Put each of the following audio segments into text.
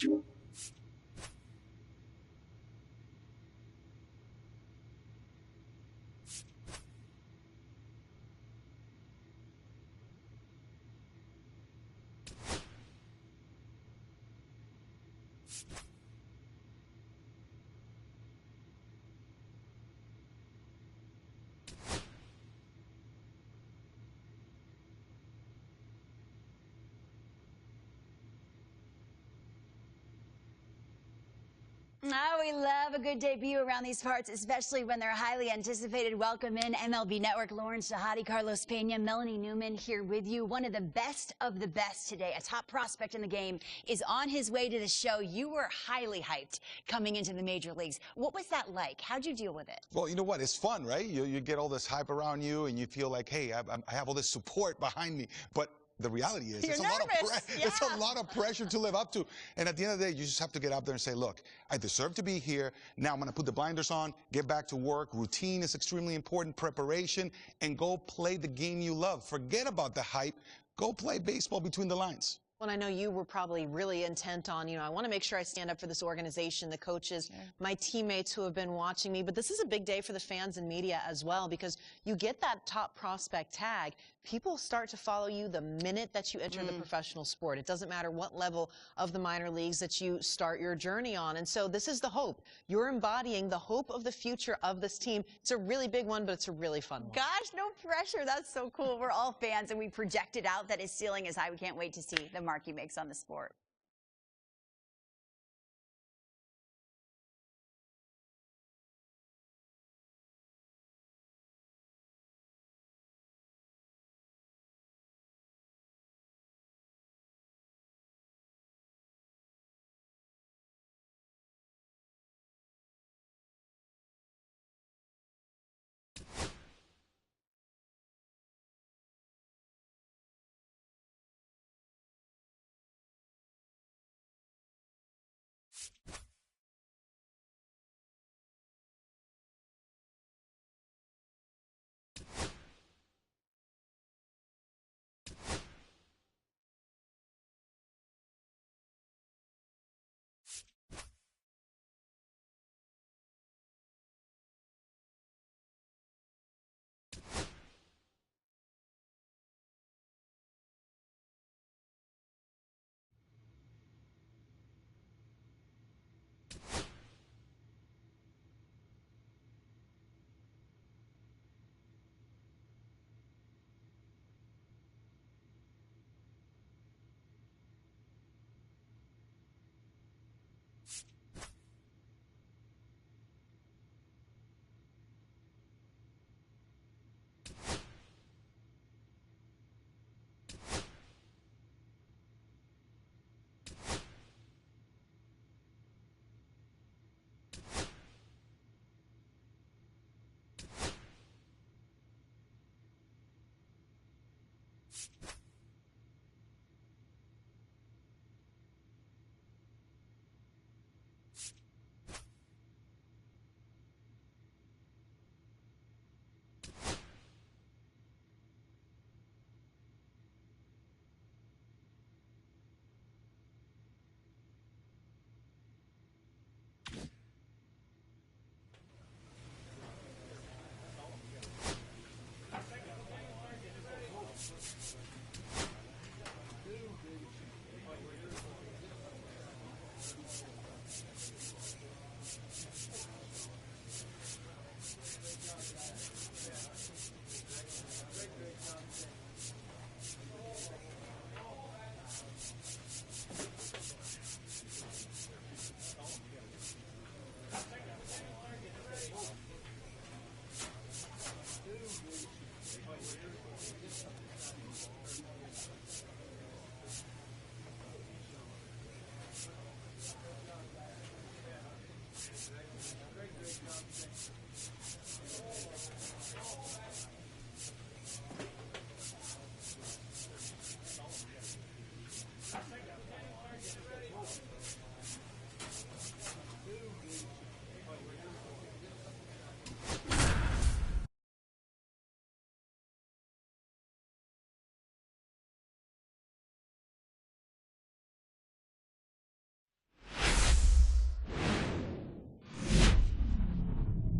Oh, we love a good debut around these parts, especially when they're highly anticipated. Welcome in MLB Network, Lauren Shahadi, Carlos Pena, Melanie Newman here with you. One of the best today, a top prospect in the game, is on his way to the show. You were highly hyped coming into the major leagues. What was that like? How'd you deal with it? Well, you know what? It's fun, right? You get all this hype around you, and you feel like, hey, I have all this support behind me. But the reality is, it's a lot of pressure to live up to. And at the end of the day, you just have to get out there and say, look, I deserve to be here. Now I'm going to put the blinders on, get back to work. Routine is extremely important, preparation, and go play the game you love. Forget about the hype. Go play baseball between the lines. Well, I know you were probably really intent on, I want to make sure I stand up for this organization, the coaches, my teammates who have been watching me. But this is a big day for the fans and media as well, because you get that top prospect tag. People start to follow you the minute that you enter the professional sport. It doesn't matter what level of the minor leagues that you start your journey on. And so this is the hope. You're embodying the hope of the future of this team. It's a really big one, but it's a really fun one. Gosh, no pressure. That's so cool. We're all fans, and we projected out that his ceiling is high. We can't wait to see the mark he makes on the sport.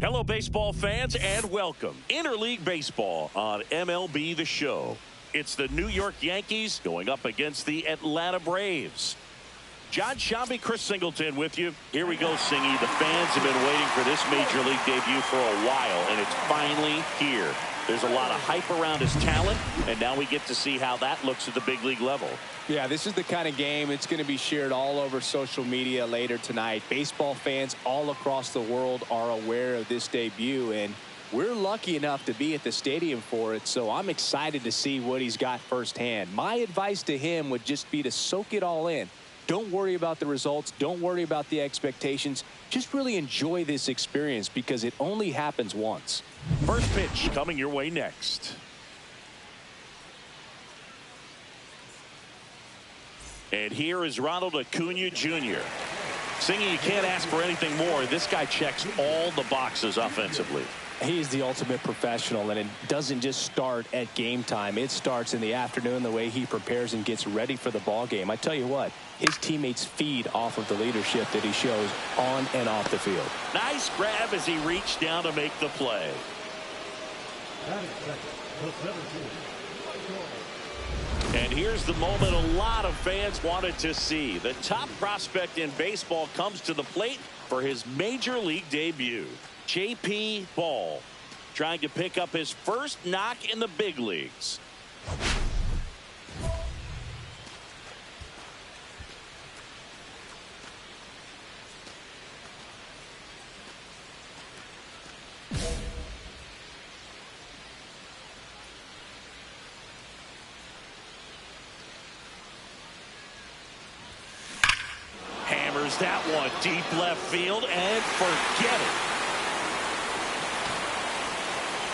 Hello, baseball fans, and welcome. Interleague Baseball on MLB The Show. It's the New York Yankees going up against the Atlanta Braves. John Shambi, Chris Singleton with you. Here we go, Singy. The fans have been waiting for this Major League debut for a while, and it's finally here. There's a lot of hype around his talent, and now we get to see how that looks at the big league level. Yeah, this is the kind of game it's going to be shared all over social media later tonight. Baseball fans all across the world are aware of this debut, and we're lucky enough to be at the stadium for it, so I'm excited to see what he's got firsthand. My advice to him would just be to soak it all in. Don't worry about the results. Don't worry about the expectations. Just really enjoy this experience because it only happens once. First pitch coming your way next. And here is Ronald Acuna Jr. Singy, you can't ask for anything more. This guy checks all the boxes offensively. He's the ultimate professional, and it doesn't just start at game time. It starts in the afternoon, the way he prepares and gets ready for the ball game. I tell you what, his teammates feed off of the leadership that he shows on and off the field. Nice grab as he reached down to make the play. And here's the moment a lot of fans wanted to see. The top prospect in baseball comes to the plate for his Major League debut. J.P. Ball trying to pick up his first knock in the big leagues. Hammers that one deep left field and forget it.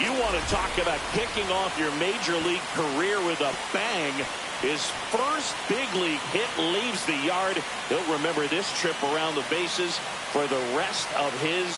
You want to talk about kicking off your Major League career with a bang. His first big league hit leaves the yard. He'll remember this trip around the bases for the rest of his.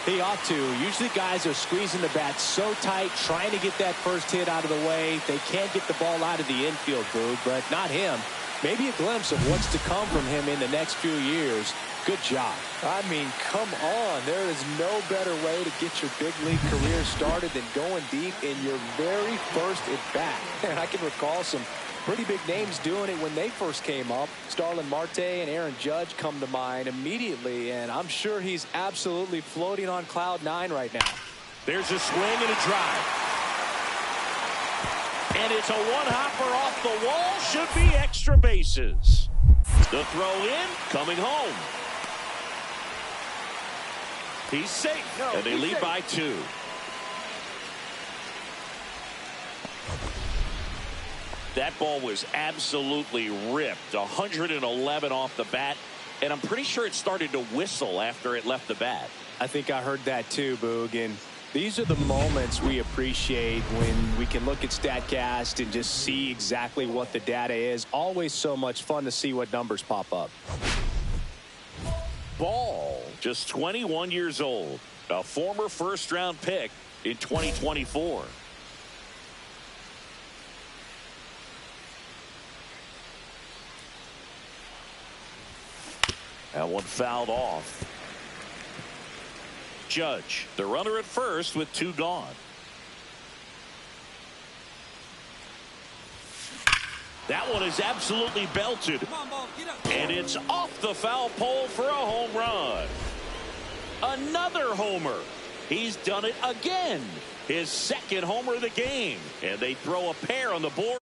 He ought to. Usually guys are squeezing the bat so tight, trying to get that first hit out of the way. They can't get the ball out of the infield, Boog, but not him. Maybe a glimpse of what's to come from him in the next few years. Good job. I mean, come on. There is no better way to get your big league career started than going deep in your very first at-bat. And I can recall some pretty big names doing it when they first came up. Starlin Marte and Aaron Judge come to mind immediately, and I'm sure he's absolutely floating on cloud 9 right now. There's a swing and a drive. And it's a one-hopper off the wall. Should be extra bases. The throw in, coming home. He's safe, and they lead by 2. That ball was absolutely ripped. 111 off the bat, and I'm pretty sure it started to whistle after it left the bat. I think I heard that too, Boog, and these are the moments we appreciate when we can look at StatCast and just see exactly what the data is. Always so much fun to see what numbers pop up. Ball, just 21 years old, a former first-round pick in 2024. That one fouled off. Judge, the runner at first with 2 gone. That one is absolutely belted. And it's off the foul pole for a home run. Another homer. He's done it again. His second homer of the game. And they throw a pair on the board.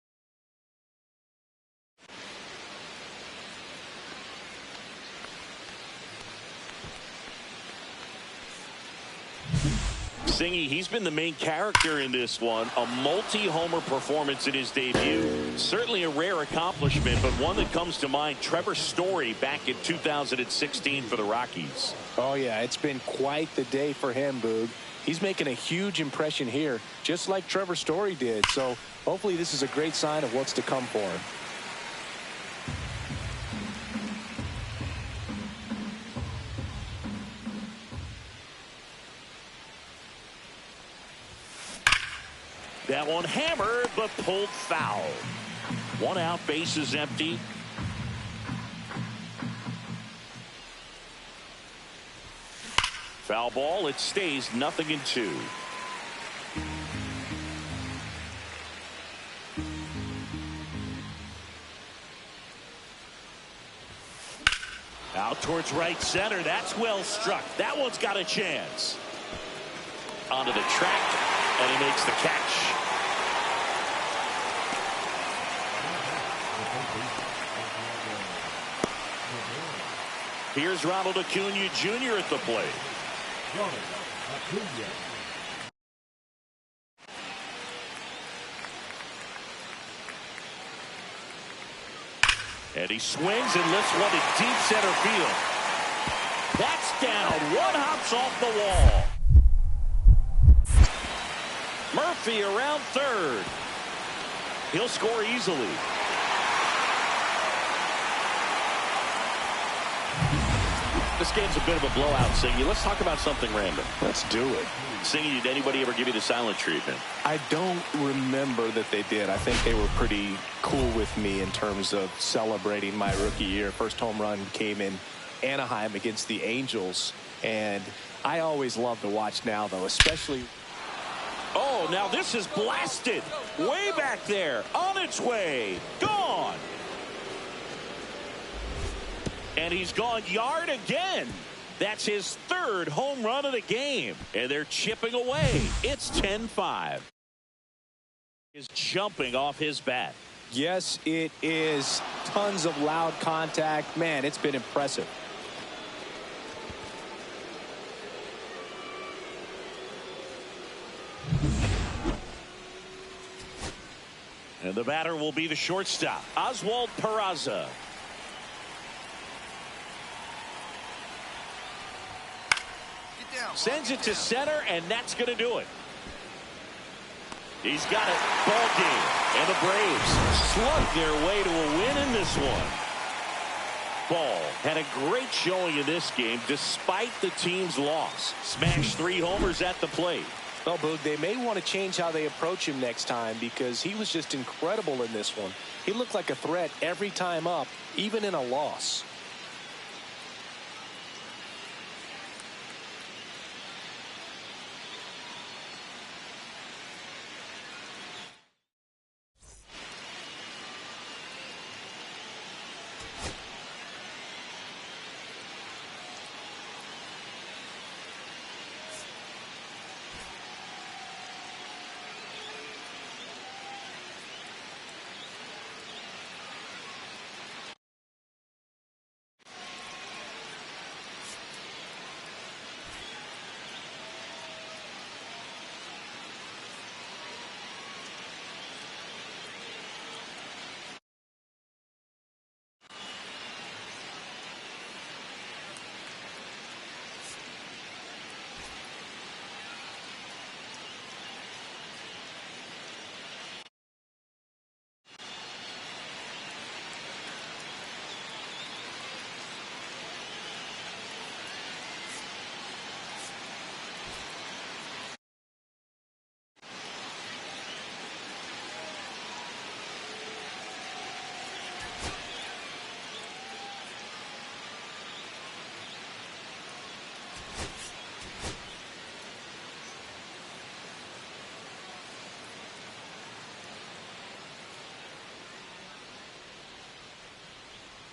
Singy, he's been the main character in this one. A multi-homer performance in his debut. Certainly a rare accomplishment, but one that comes to mind. Trevor Story back in 2016 for the Rockies. Oh, yeah, it's been quite the day for him, Boog. He's making a huge impression here, just like Trevor Story did. So hopefully this is a great sign of what's to come for him. That one hammered, but pulled foul. 1 out, bases empty. Foul ball. It stays 0-2. Out towards right center. That's well struck. That one's got a chance. Onto the track, and he makes the catch. Here's Ronald Acuna Jr. at the plate. And he swings and lifts one to deep center field. That's down. One hops off the wall. Murphy around third. He'll score easily. This game's a bit of a blowout, Singy. Let's talk about something random. Let's do it. Singy, did anybody ever give you the silent treatment? I don't remember that they did. I think they were pretty cool with me in terms of celebrating my rookie year. First home run came in Anaheim against the Angels, and I always love to watch now, though, especially. Oh, now this is blasted. Way back there. On its way. Gone. And he's gone yard again. That's his third home run of the game. And they're chipping away. It's 10-5. Is jumping off his bat. Yes, it is. Tons of loud contact. Man, it's been impressive. And the batter will be the shortstop, Oswald Peraza. Sends it to center, and that's going to do it. He's got it. Ball game. And the Braves slug their way to a win in this one. Ball had a great showing in this game despite the team's loss. Smashed 3 homers at the plate. Well, Boog, they may want to change how they approach him next time because he was just incredible in this one. He looked like a threat every time up, even in a loss.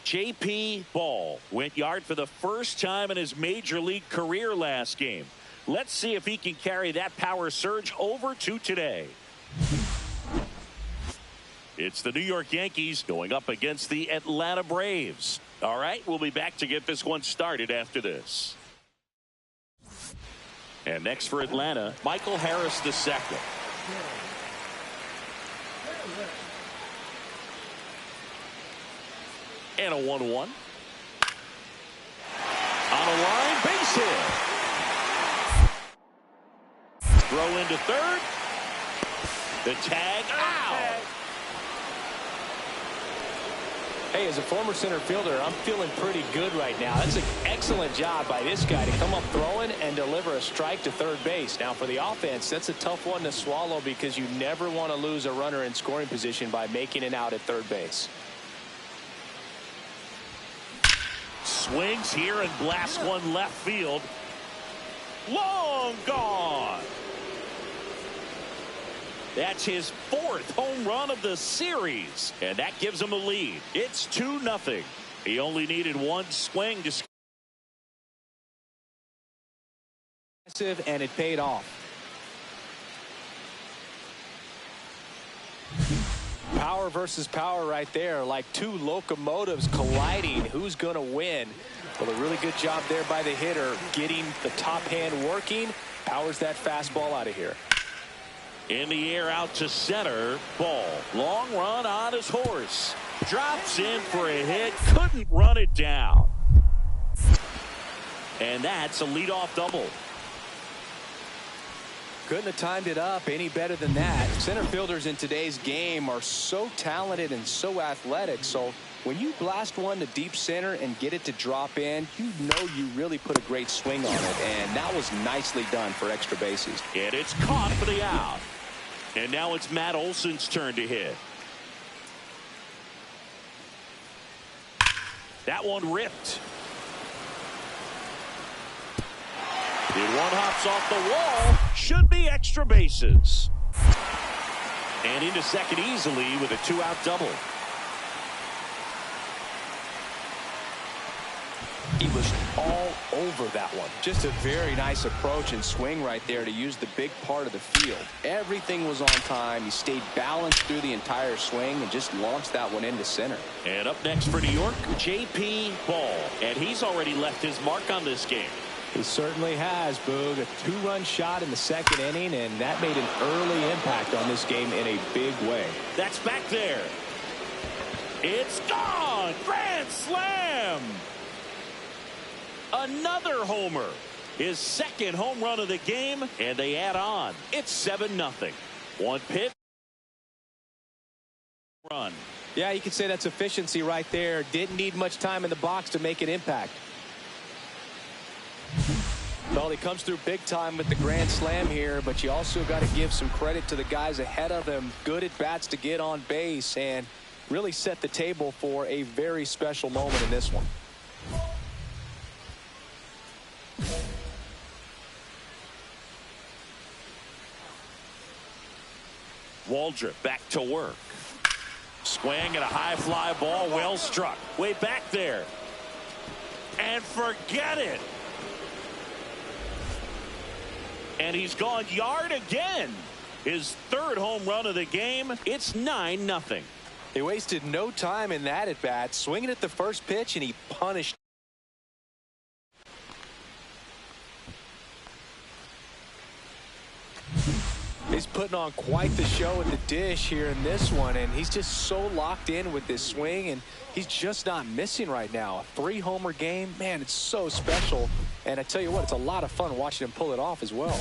J.P. Ball went yard for the first time in his major league career last game. Let's see if he can carry that power surge over to today. It's the New York Yankees going up against the Atlanta Braves. All right, we'll be back to get this one started after this. And next for Atlanta, Michael Harris II. And a 1-1. On a line, base hit. Throw into third. The tag out. Hey, as a former center fielder, I'm feeling pretty good right now. That's an excellent job by this guy to come up throwing and deliver a strike to third base. Now, for the offense, that's a tough one to swallow because you never want to lose a runner in scoring position by making it out at third base. Swings here and blasts one left field. long gone. That's his 4th home run of the series, and that gives him a lead. It's 2-0. He only needed one swing to score. And it paid off. Power versus power right there, like two locomotives colliding. Who's going to win? Well, a really good job there by the hitter, getting the top hand working. Powers that fastball out of here. In the air out to center. Ball. Long run on his horse. Drops in for a hit. Couldn't run it down. And that's a leadoff double. Couldn't have timed it up any better than that. Center fielders in today's game are so talented and so athletic. So when you blast one to deep center and get it to drop in, you know you really put a great swing on it. And that was nicely done for extra bases. And it's caught for the out. And now it's Matt Olson's turn to hit. That one ripped. The one hops off the wall. Should be extra bases. And into second easily with a 2-out double. He was all over that one. Just a very nice approach and swing right there to use the big part of the field. Everything was on time. He stayed balanced through the entire swing and just launched that one into center. And up next for New York, J.P. Ball. And he's already left his mark on this game. He certainly has, Boog. A 2-run shot in the second inning, and that made an early impact on this game in a big way. That's back there. It's gone. Grand slam. Another homer. His 2nd home run of the game, and they add on. It's 7-0. One pitch. Run. Yeah, you could say that's efficiency right there. Didn't need much time in the box to make an impact. Well, he comes through big time with the grand slam here, but you also got to give some credit to the guys ahead of him. Good at bats to get on base and really set the table for a very special moment in this one. Waldrop back to work. Swing and a high fly ball, well struck. Way back there. And forget it. And he's gone yard again. His 3rd home run of the game. It's 9-0. He wasted no time in that at bat, swinging at the first pitch, and he punished. He's putting on quite the show at the dish here in this one, and he's just so locked in with this swing, and he's just not missing right now. A 3-homer game, man, it's so special. And I tell you what, it's a lot of fun watching him pull it off as well.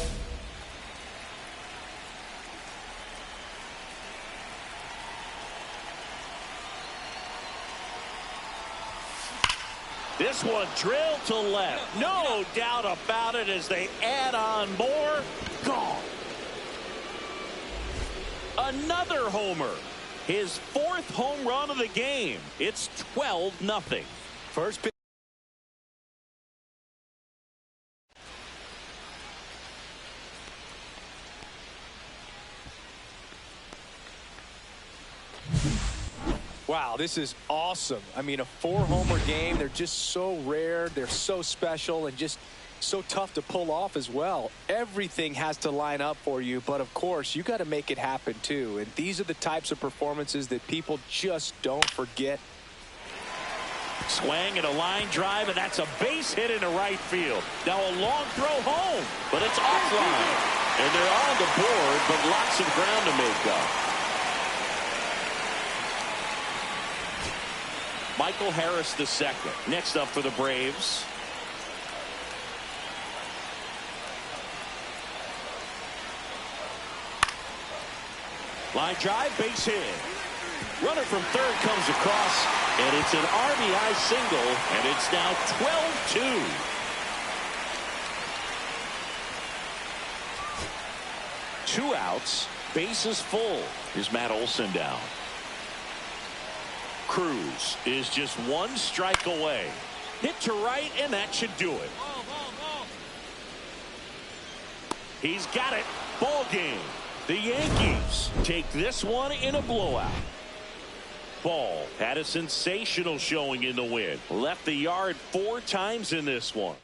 This one drilled to left. No doubt about it as they add on more. Gone. Another homer. His 4th home run of the game. It's 12-0. First pitch. Wow, this is awesome. I mean, a 4-homer game. They're just so rare. They're so special and just so tough to pull off as well. Everything has to line up for you, but of course, you got to make it happen too. And these are the types of performances that people just don't forget. Swing and a line drive, and that's a base hit into right field. Now a long throw home, but it's offline. And they're on the board, but lots of ground to make up. Michael Harris II, next up for the Braves. Line drive, base hit. Runner from third comes across, and it's an RBI single, and it's now 12-2. Two outs, bases full. Here's Matt Olson down. Cruz is just one strike away. Hit to right, and that should do it. He's got it. Ball game. The Yankees take this one in a blowout. Ball had a sensational showing in the win. Left the yard 4 times in this one.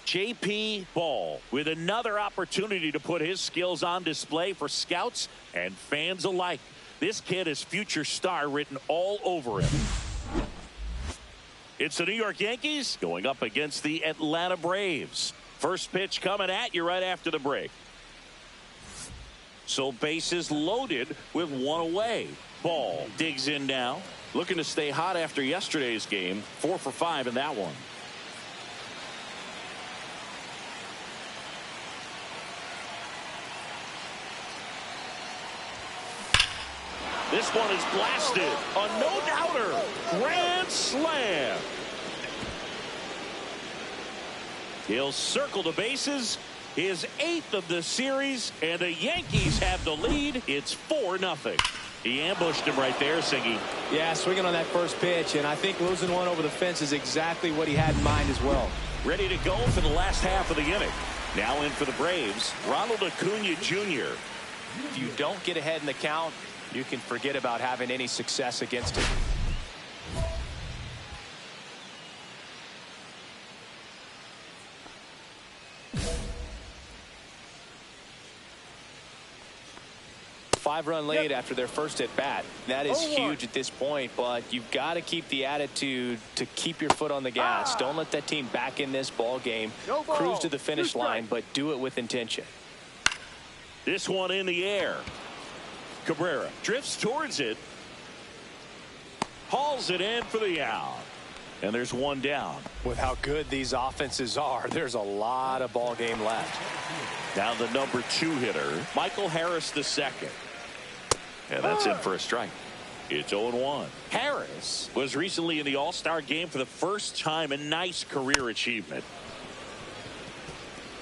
J.P. Ball with another opportunity to put his skills on display for scouts and fans alike. This kid has future star written all over him. It's the New York Yankees going up against the Atlanta Braves. First pitch coming at you right after the break. So bases loaded with 1 away. Ball digs in now. Looking to stay hot after yesterday's game. 4 for 5 in that one. This one is blasted. A no-doubter. Grand slam. He'll circle the bases. His 8th of the series. And the Yankees have the lead. It's 4-0. He ambushed him right there, Siggy. Yeah, swinging on that first pitch. And I think losing one over the fence is exactly what he had in mind as well. Ready to go for the last half of the inning. Now in for the Braves, Ronald Acuna Jr. If you don't get ahead in the count, you can forget about having any success against him. Five-run lead after their first at bat. That is huge at this point, but you've got to keep the attitude to keep your foot on the gas. Don't let that team back in this ball game. Cruise to the finish line, but do it with intention. This one in the air. Cabrera drifts towards it. Hauls it in for the out. And there's one down. With how good these offenses are, there's a lot of ball game left. Now the number 2 hitter, Michael Harris II. And that's in for a strike. It's 0-1. Harris was recently in the All-Star game for the first time. A nice career achievement.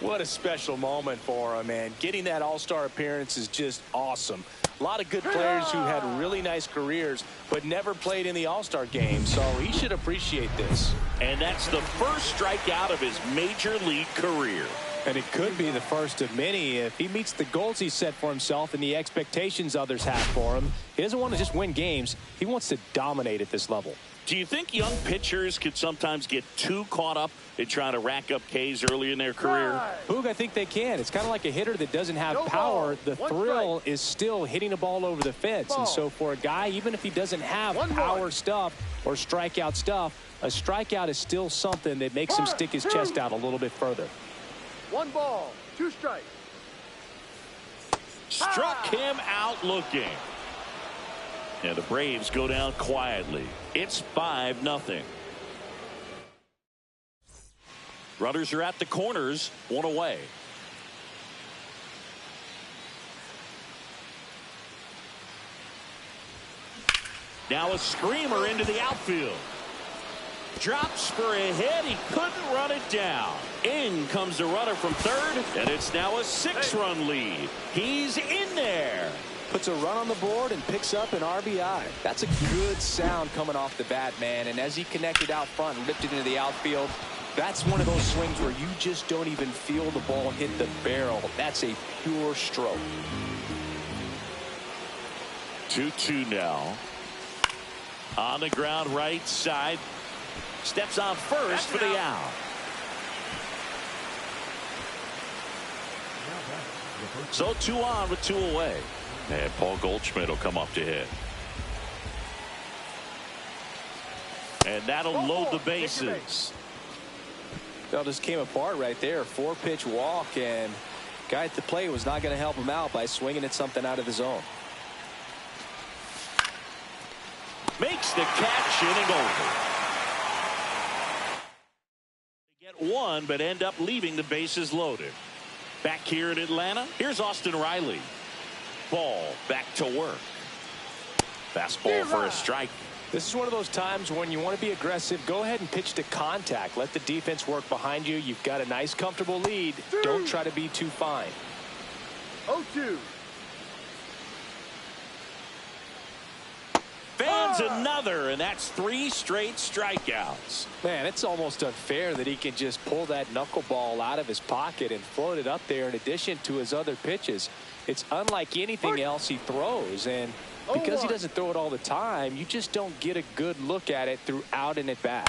What a special moment for him, man. Getting that All-Star appearance is just awesome. A lot of good players who had really nice careers but never played in the All-Star game, so he should appreciate this. And that's the first strikeout of his major league career. And it could be the first of many if he meets the goals he set for himself and the expectations others have for him. He doesn't want to just win games. He wants to dominate at this level. Do you think young pitchers could sometimes get too caught up in trying to rack up Ks early in their career? Boog, I think they can. It's kind of like a hitter that doesn't have power. The thrill is still hitting a ball over the fence. And so for a guy, even if he doesn't have power stuff or strikeout stuff, a strikeout is still something that makes him stick his chest out a little bit further. 1 ball, 2 strikes. Struck him out looking. And the Braves go down quietly. It's 5-0. Runners are at the corners, 1 away. Now a screamer into the outfield. Drops for a hit. He couldn't run it down. In comes the runner from third, and it's now a 6-run lead. He's in there. Puts a run on the board and picks up an RBI. That's a good sound coming off the bat, man. And as he connected out front and ripped it into the outfield, that's one of those swings where you just don't even feel the ball hit the barrel. That's a pure stroke. 2-2 now. On the ground right side. Steps on first for the out. So 2 on with 2 away. And Paul Goldschmidt will come up to hit. And that'll load the bases. That just came apart right there. 4-pitch walk, and guy at the plate was not going to help him out by swinging at something out of the zone. Makes the catch, inning over. one, but end up leaving the bases loaded. Back here in Atlanta, here's Austin Riley. Ball back to work. Fastball for a strike. This is one of those times when you want to be aggressive. Go ahead and pitch to contact. Let the defense work behind you. You've got a nice, comfortable lead. Don't try to be too fine. 0-2. Fans another, and that's 3 straight strikeouts. Man, it's almost unfair that he can just pull that knuckleball out of his pocket and float it up there in addition to his other pitches. It's unlike anything else he throws, and because he doesn't throw it all the time, you just don't get a good look at it throughout an at-bat.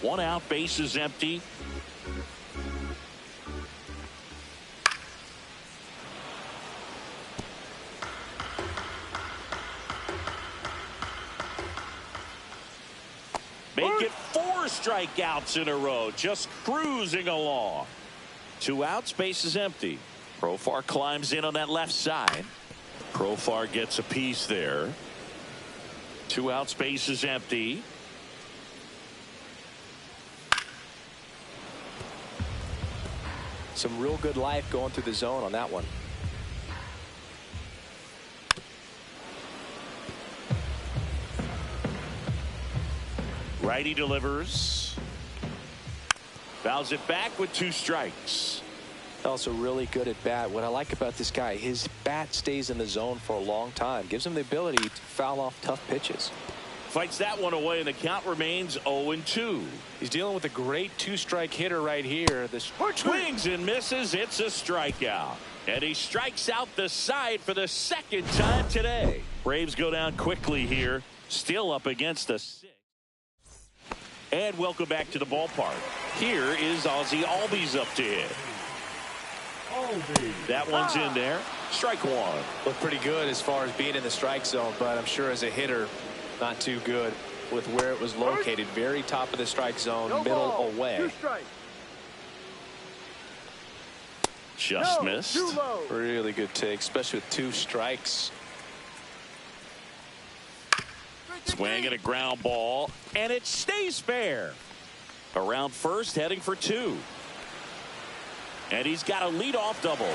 1 out, base is empty. Make it 4 strikeouts in a row, just cruising along. 2 outs, base is empty. Profar climbs in on that left side. Profar gets a piece there. 2 outs, base is empty. Some real good life going through the zone on that one. Righty delivers. Fouls it back with 2 strikes. Also really good at bat. What I like about this guy, his bat stays in the zone for a long time. Gives him the ability to foul off tough pitches. Fights that one away, and the count remains 0-2. He's dealing with a great 2-strike hitter right here. The swings and misses. It's a strikeout. And he strikes out the side for the 2nd time today. Braves go down quickly here. Still up against a 6. And welcome back to the ballpark. Here is Ozzie Albies up to hit. That one's in there. Strike 1. Looked pretty good as far as being in the strike zone, but I'm sure as a hitter, not too good with where it was located. Very top of the strike zone, middle away. Just missed. Really good take, especially with 2 strikes. Swing and a ground ball, and it stays fair. Around first, heading for 2. And he's got a leadoff double.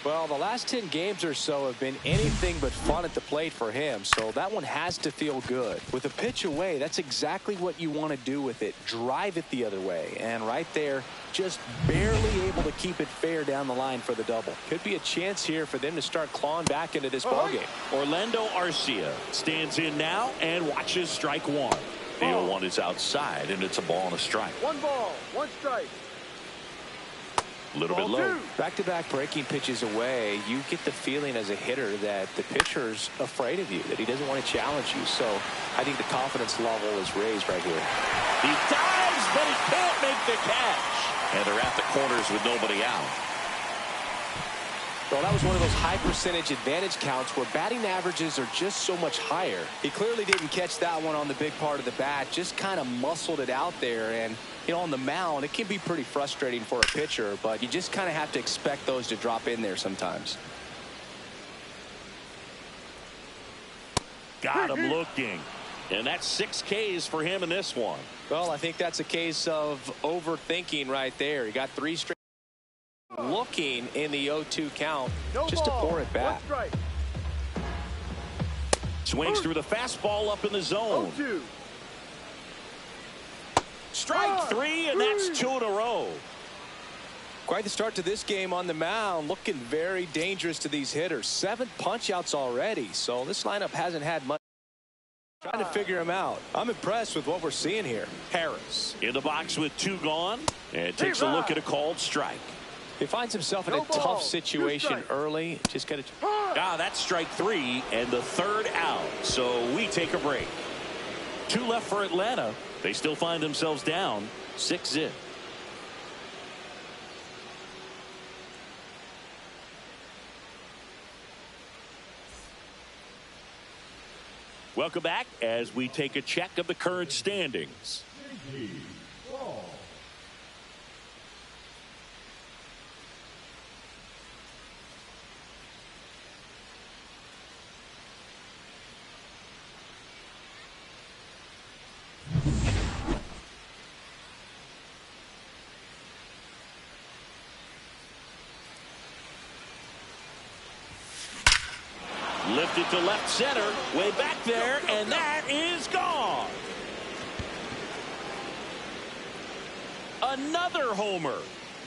Well, the last 10 games or so have been anything but fun at the plate for him, so that one has to feel good. With a pitch away, that's exactly what you want to do with it. Drive it the other way, and right there, just barely able to keep it fair down the line for the double. Could be a chance here for them to start clawing back into this ballgame. Orlando Arcia stands in now and watches strike 1. The 0-1 is outside, and it's a ball and a strike. 1 ball, 1 strike. A little bit low. Back-to-back breaking pitches away, you get the feeling as a hitter that the pitcher's afraid of you, that he doesn't want to challenge you. So I think the confidence level is raised right here. He dives, but he can't make the catch. And they're at the corners with nobody out. Well, that was one of those high percentage advantage counts where batting averages are just so much higher. He clearly didn't catch that one on the big part of the bat, just kind of muscled it out there. And, you know, on the mound, it can be pretty frustrating for a pitcher, but you just kind of have to expect those to drop in there sometimes. Got him looking. And that's 6 Ks for him in this one. Well, I think that's a case of overthinking right there. He got 3 straight. Looking in the 0-2 count just to pour it back. Swings through the fastball up in the zone. 0-2. Strike 3, and that's 2 in a row. Quite the start to this game on the mound. Looking very dangerous to these hitters. 7 punch-outs already, so this lineup hasn't had much. Trying to figure him out. I'm impressed with what we're seeing here. Harris in the box with 2 gone, and takes a look at a called strike. He finds himself in a tough situation early. Just got to. That's strike 3 and the 3rd out. So we take a break. 2 left for Atlanta. They still find themselves down 6-0. Welcome back as we take a check of the current standings. Lifted to left center, way back there, and that is gone. Another homer.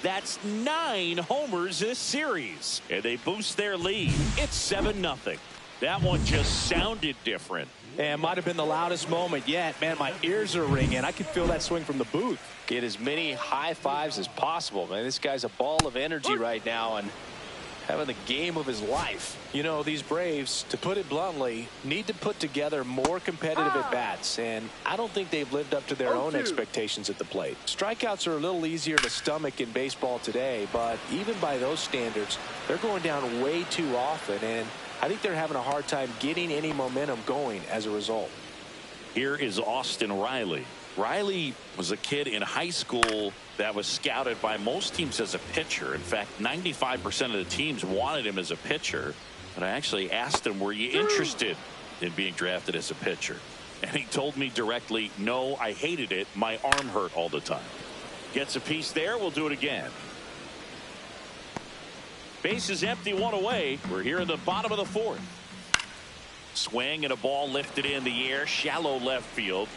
That's 9 homers this series, and they boost their lead. It's 7-0. That one just sounded different. And might have been the loudest moment yet. Man, my ears are ringing. I can feel that swing from the booth. Get as many high fives as possible, man. This guy's a ball of energy right now and having the game of his life. You know, these Braves, to put it bluntly, need to put together more competitive at-bats, and I don't think they've lived up to their own expectations at the plate. Strikeouts are a little easier to stomach in baseball today, but even by those standards, they're going down way too often, and I think they're having a hard time getting any momentum going as a result. Here is Austin Riley. Riley was a kid in high school that was scouted by most teams as a pitcher. In fact, 95% of the teams wanted him as a pitcher. And I actually asked him, were you interested in being drafted as a pitcher? And he told me directly, no, I hated it. My arm hurt all the time. Gets a piece there. We'll do it again. Base is empty, 1 away. We're here in the bottom of the 4th. Swing and a ball lifted in the air, shallow left field.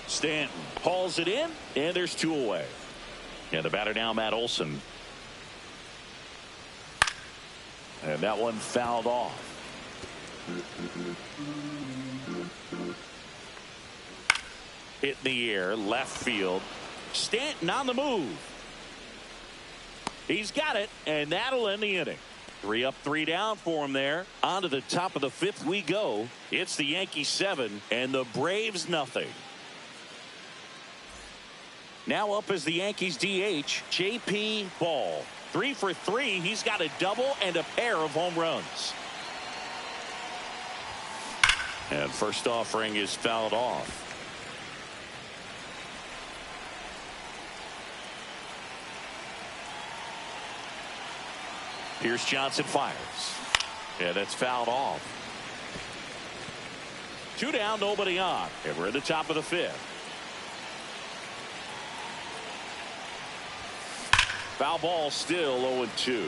Stanton hauls it in, and there's 2 away. And the batter now, Matt Olson. And that one fouled off. Hit in the air, left field. Stanton on the move. He's got it, and that'll end the inning. 3 up, 3 down for him there. On to the top of the 5th we go. It's the Yankees 7 and the Braves nothing. Now up as the Yankees DH, J.P. Ball. 3 for 3. He's got a double and a pair of home runs. And first offering is fouled off. Here's Johnson, fires. Yeah, that's fouled off. 2 down, nobody on. And we're at the top of the 5th. Foul ball, still 0-2.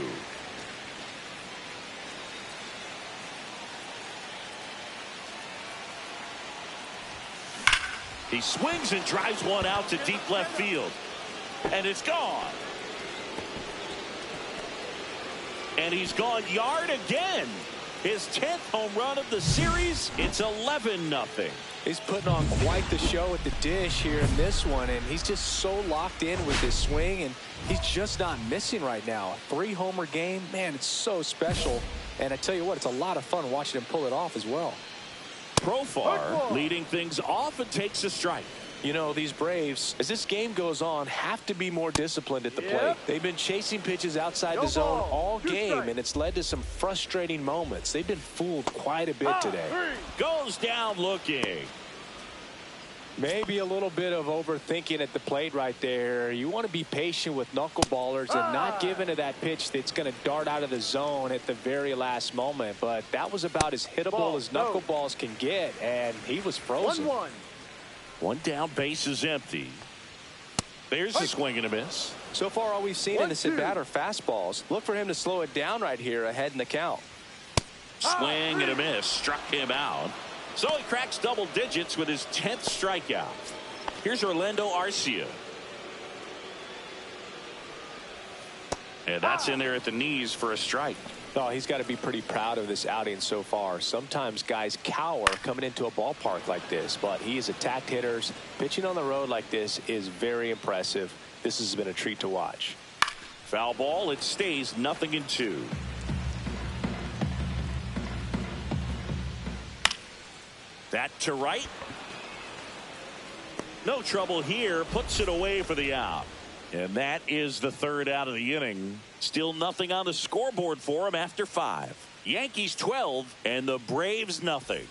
He swings and drives one out to deep left field. And it's gone. And he's gone yard again. His 10th home run of the series. It's 11-0. He's putting on quite the show at the dish here in this one, and he's just so locked in with his swing, and he's just not missing right now. A 3-homer game, man, it's so special. And I tell you what, it's a lot of fun watching him pull it off as well. Profar leading things off and takes a strike. You know, these Braves, as this game goes on, have to be more disciplined at the plate. They've been chasing pitches outside the zone all game, and it's led to some frustrating moments. They've been fooled quite a bit today. Goes down looking. Maybe a little bit of overthinking at the plate right there. You want to be patient with knuckleballers and not give into that pitch that's going to dart out of the zone at the very last moment. But that was about as hittable as knuckleballs can get, and he was frozen. 1-1. 1 down, base is empty. There's a swing and a miss. So far, all we've seen in this at-bat are fastballs. Look for him to slow it down right here ahead in the count. Swing and a miss. Struck him out. So he cracks double digits with his 10th strikeout. Here's Orlando Arcia. And that's in there at the knees for a strike. Oh, he's got to be pretty proud of this outing so far. Sometimes guys cower coming into a ballpark like this, but he has attacked hitters. Pitching on the road like this is very impressive. This has been a treat to watch. Foul ball. It stays 0-2. That to right. No trouble here. Puts it away for the out. And that is the 3rd out of the inning. Still nothing on the scoreboard for him after 5. Yankees 12 and the Braves nothing.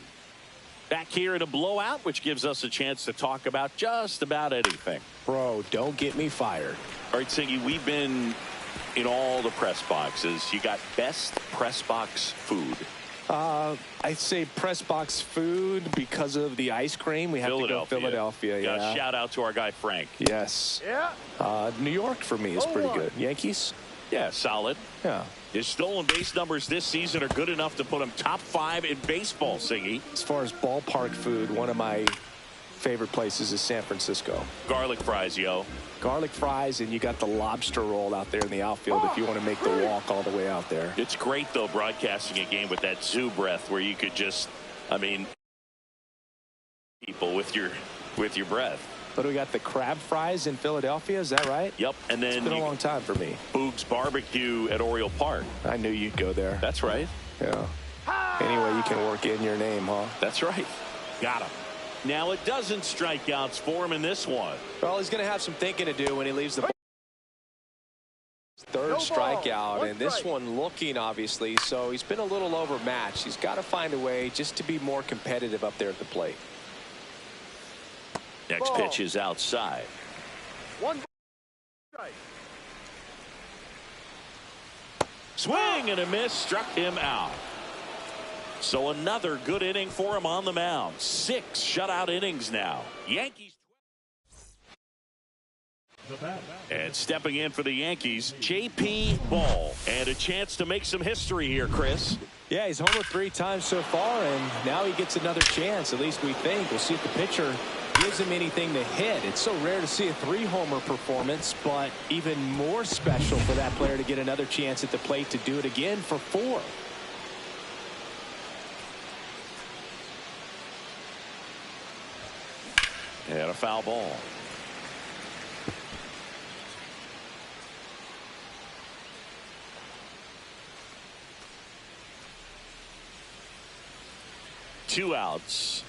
Back here in a blowout, which gives us a chance to talk about just about anything. Bro, don't get me fired. All right, Singy, we've been in all the press boxes. You got best press box food. I'd say press box food because of the ice cream. We have to go Philadelphia. Yeah. Shout out to our guy Frank. Yes. Yeah. New York for me is pretty good. Yankees? Yeah, solid. Yeah. His stolen base numbers this season are good enough to put him top 5 in baseball, Siggy. As far as ballpark food, one of my favorite places is San Francisco. Garlic fries, yo. Garlic fries, and you got the lobster roll out there in the outfield if you want to make the walk all the way out there. It's great, though, broadcasting a game with that zoo breath where you could just, I mean, people with your breath. But we got the crab fries in Philadelphia, is that right? Yep, and then it's been a long time for me. Boog's Barbecue at Oriole Park. I knew you'd go there. That's right. Yeah. Anyway, you can work in your name, huh? That's right. Got him. Now a dozen strikeouts for him in this one. Well, he's going to have some thinking to do when he leaves the third strikeout, and this one looking obviously, so he's been a little overmatched. He's got to find a way just to be more competitive up there at the plate. Next pitch is outside. 1 strike. Swing and a miss, struck him out. So another good inning for him on the mound. 6 shutout innings now. Yankees. And stepping in for the Yankees, J.P. Ball. And a chance to make some history here, Chris. Yeah, he's homered 3 times so far, and now he gets another chance, at least we think. We'll see if the pitcher gives him anything to hit. It's so rare to see a 3-homer performance, but even more special for that player to get another chance at the plate to do it again for 4. And a foul ball. Two outs.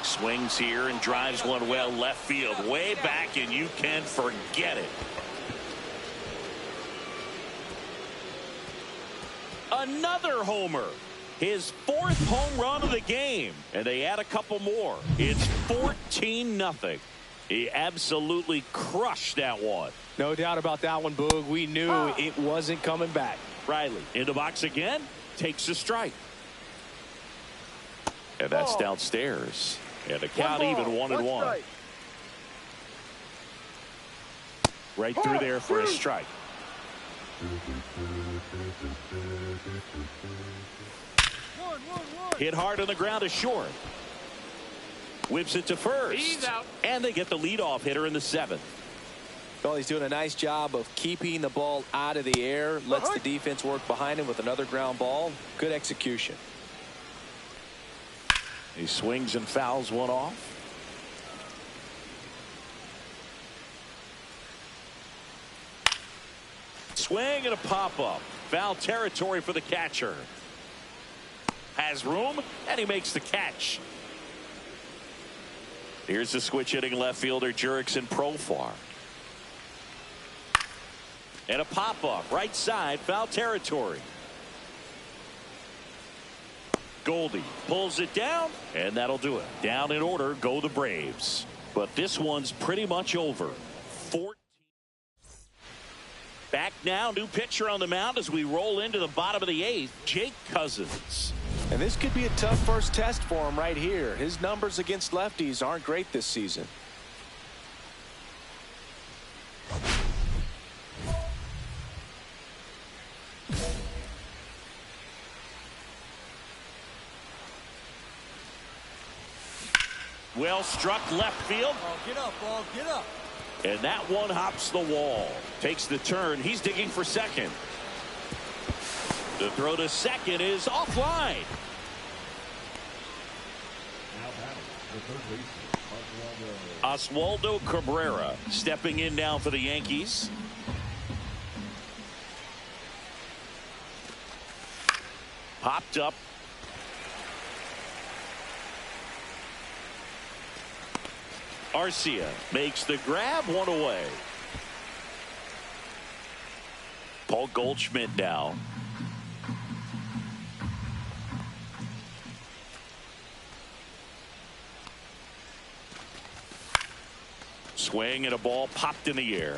Swings here and drives one well left field, way back, and you can forget it. Another homer. His 4th home run of the game, and they add a couple more. It's 14-0. He absolutely crushed that one. No doubt about that one, Boog. We knew it wasn't coming back. Riley in the box again, takes a strike. And that's downstairs. And the count even 1-1. Right through there for a strike. Hit hard on the ground is short. Whips it to first. He's out. And they get the leadoff hitter in the 7th. Well, he's doing a nice job of keeping the ball out of the air. Lets the defense work behind him with another ground ball. Good execution. He swings and fouls one off. Swing and a pop-up. Foul territory for the catcher. Has room, and he makes the catch. Here's the switch hitting left fielder Jurickson Profar. And a pop-up right side, foul territory. Goldie pulls it down, and that'll do it. Down in order go the Braves. But this one's pretty much over. 14. Back now, new pitcher on the mound as we roll into the bottom of the 8th, Jake Cousins. And this could be a tough first test for him right here. His numbers against lefties aren't great this season. Well struck left field. Ball, get up, ball, get up. And that one hops the wall. Takes the turn. He's digging for second. The throw to second is offline. Oswaldo Cabrera stepping in now for the Yankees. Popped up. Arcia makes the grab, one away. Paul Goldschmidt now. Swing and a ball popped in the air.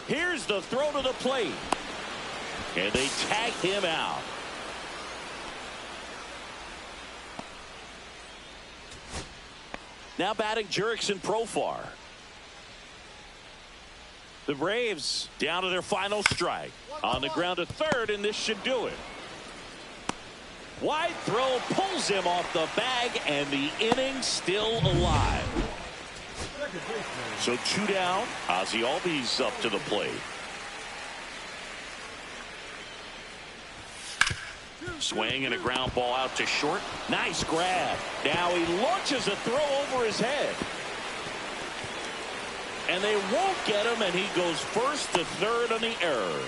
Here's the throw to the plate. And they tag him out. Now batting Jurickson Profar. The Braves down to their final strike. On the ground to third, and this should do it. Wide throw pulls him off the bag, and the inning still alive. So 2 down. Ozzie Albies up to the plate. Swing and a ground ball out to short. Nice grab. Now he launches a throw over his head. And they won't get him, and he goes first to third on the error.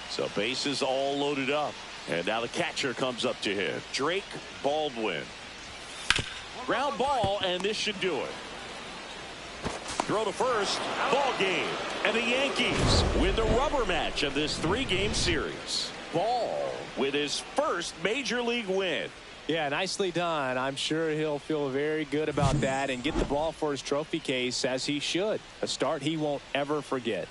So bases all loaded up. And now the catcher comes up to hit. Drake Baldwin. Ground ball, and this should do it. Throw to first. Ball game. And the Yankees win the rubber match of this 3-game series. Ball with his first major league win. Yeah, nicely done. I'm sure he'll feel very good about that and get the ball for his trophy case, as he should. A start he won't ever forget.